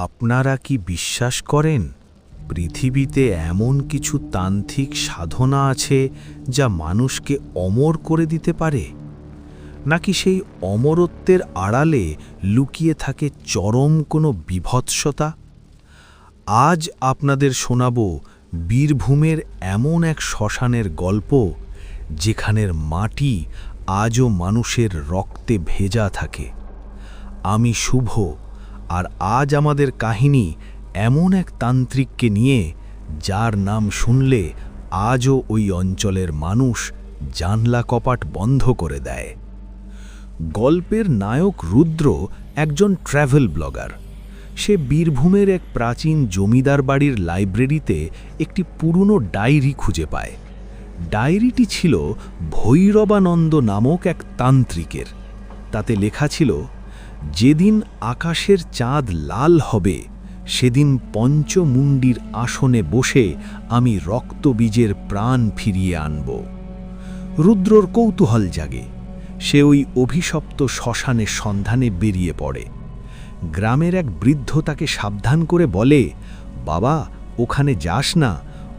আপনারা কি বিশ্বাস করেন পৃথিবীতে এমন কিছু তান্ত্রিক সাধনা আছে যা মানুষকে অমর করে দিতে পারে, নাকি সেই অমরত্বের আড়ালে লুকিয়ে থাকে চরম কোনো বিভৎসতা? আজ আপনাদের শোনাব বীরভূমের এমন এক শ্মশানের গল্প, যেখানের মাটি আজও মানুষের রক্তে ভেজা থাকে। আমি শুভ, আর আজ আমাদের কাহিনী এমন এক তান্ত্রিককে নিয়ে, যার নাম শুনলে আজও ওই অঞ্চলের মানুষ জানলা কপাট বন্ধ করে দেয়। গল্পের নায়ক রুদ্র একজন ট্র্যাভেল ব্লগার। সে বীরভূমের এক প্রাচীন জমিদার বাড়ির লাইব্রেরিতে একটি পুরনো ডায়েরি খুঁজে পায়। ডায়েরিটি ছিল ভৈরবানন্দ নামক এক তান্ত্রিকের। তাতে লেখা ছিল, যেদিন আকাশের চাঁদ লাল হবে, সেদিন পঞ্চমুণ্ডির আসনে বসে আমি রক্তবীজের প্রাণ ফিরিয়ে আনব। রুদ্রর কৌতূহল জাগে। সে ওই অভিশপ্ত শ্মশানের সন্ধানে বেরিয়ে পড়ে। গ্রামের এক বৃদ্ধ তাকে সাবধান করে বলে, বাবা, ওখানে যাস না,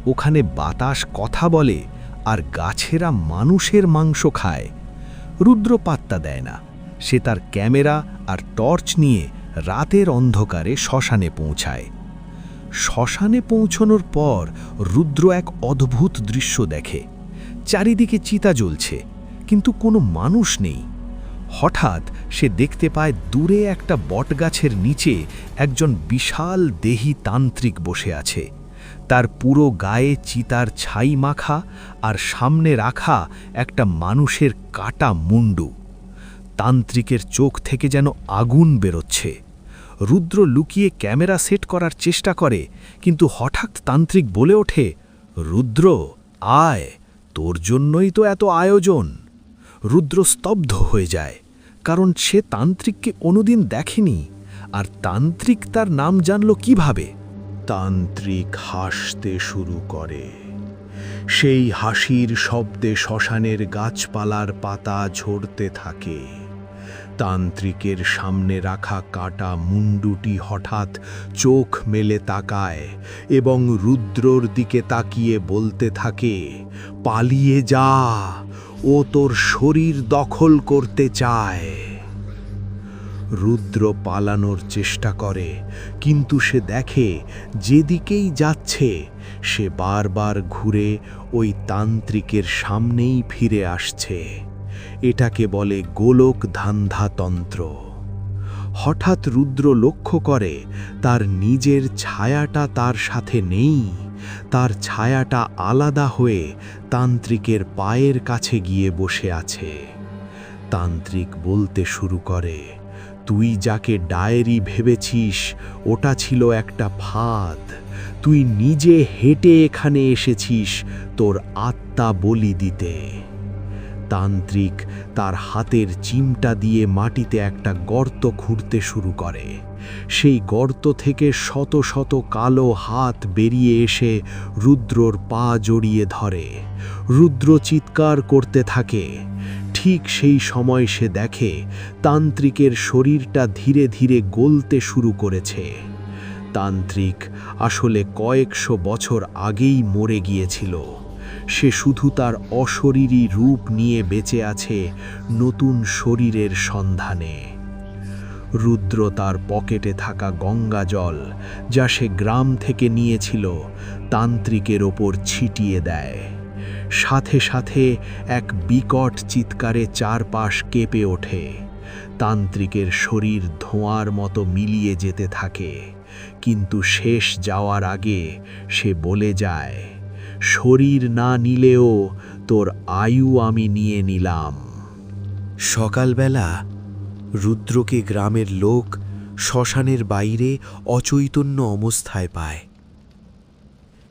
ওখানে বাতাস কথা বলে আর গাছেরা মানুষের মাংস খায়। রুদ্র পাত্তা দেয় না। সে তার ক্যামেরা আর টর্চ নিয়ে রাতের অন্ধকারে শ্মশানে পৌঁছায়। শ্মশানে পৌঁছানোর পর রুদ্র এক অদ্ভুত দৃশ্য দেখে। চারিদিকে চিতা জ্বলছে, কিন্তু কোনো মানুষ নেই। হঠাৎ সে দেখতে পায় দূরে একটা বটগাছের নিচে একজন বিশাল দেহী তান্ত্রিক বসে আছে। তার পুরো গায়ে চিতার ছাই মাখা, আর সামনে রাখা একটা মানুষের কাটা মুন্ডু। তান্ত্রিকের চোখ থেকে যেন আগুন বেরোচ্ছে। রুদ্র লুকিয়ে ক্যামেরা সেট করার চেষ্টা করে, কিন্তু হঠাৎ তান্ত্রিক বলে ওঠে, রুদ্র, আয়, তোর জন্যই তো এত আয়োজন। রুদ্র স্তব্ধ হয়ে যায়, কারণ সে তান্ত্রিককে কোনোদিন দেখেনি। আর তান্ত্রিক তার নাম জানল কিভাবে? তান্ত্রিক হাসতে শুরু করে। সেই হাসির শব্দে শ্মশানের গাছপালার পাতা ঝরতে থাকে। তান্ত্রিকের সামনে রাখা কাটা মুন্ডুটি হঠাৎ চোখ মেলে তাকায় এবং রুদ্রর দিকে তাকিয়ে বলতে থাকে, পালিয়ে যা, ও তোর শরীর দখল করতে চায়। রুদ্র পালানোর চেষ্টা করে, কিন্তু সে দেখে যেদিকেই যাচ্ছে সে বারবার ঘুরে ওই তান্ত্রিকের সামনেই ফিরে আসছে। এটাকে বলে গোলক ধান্ধাতন্ত্র। হঠাৎ রুদ্র লক্ষ্য করে তার নিজের ছায়াটা তার সাথে নেই। তার ছায়াটা আলাদা হয়ে তান্ত্রিকের পায়ের কাছে গিয়ে বসে আছে। তান্ত্রিক বলতে শুরু করে, তুই যাকে ডায়েরি ভেবেছিস ওটা ছিল একটা ফাঁদ। তুই নিজে হেঁটে এখানে এসেছিস তোর আত্মা বলি দিতে। তান্ত্রিক তার হাতের চিমটা দিয়ে মাটিতে একটা গর্ত খুঁড়তে শুরু করে। সেই গর্ত থেকে শত শত কালো হাত বেরিয়ে এসে রুদ্রর পা জড়িয়ে ধরে। রুদ্র চিৎকার করতে থাকে। ঠিক সেই সময় সে দেখে তান্ত্রিকের শরীরটা ধীরে ধীরে গলতে শুরু করেছে। তান্ত্রিক আসলে কয়েকশো বছর আগেই মরে গিয়েছিল। সে শুধু তার অশরীরী রূপ নিয়ে বেঁচে আছে নতুন শরীরের সন্ধানে। রুদ্র তার পকেটে থাকা গঙ্গা জল, যা সে গ্রাম থেকে নিয়েছিল, তান্ত্রিকের ওপর ছিটিয়ে দেয়। সাথে সাথে এক বিকট চিৎকারে চারপাশ কেঁপে ওঠে। তান্ত্রিকের শরীর ধোঁয়ার মতো মিলিয়ে যেতে থাকে, কিন্তু শেষ যাওয়ার আগে সে বলে যায়, শরীর না নিলেও তোর আয়ু আমি নিয়ে নিলাম। সকালবেলা রুদ্রকে গ্রামের লোক শ্মশানের বাইরে অচৈতন্য অবস্থায় পায়।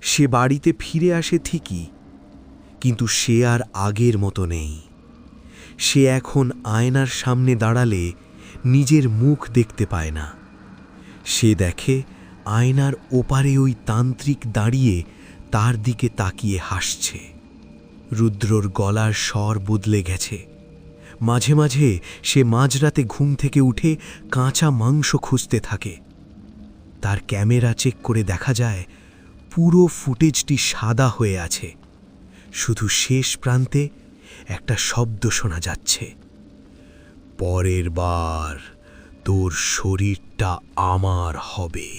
সে বাড়িতে ফিরে আসে ঠিকই, কিন্তু সে আর আগের মতো নেই। সে এখন আয়নার সামনে দাঁড়ালে নিজের মুখ দেখতে পায় না। সে দেখে আয়নার ওপারে ওই তান্ত্রিক দাঁড়িয়ে তার দিকে তাকিয়ে হাসছে। রুদ্রর গলার স্বর বদলে গেছে। মাঝে মাঝে সে মাঝরাতে ঘুম থেকে উঠে কাঁচা মাংস খুঁজতে থাকে। তার ক্যামেরা চেক করে দেখা যায় পুরো ফুটেজটি সাদা হয়ে আছে, শুধু শেষ প্রান্তে একটা শব্দ শোনা যাচ্ছে, পরের বার তোর শরীরটা আমার হবে।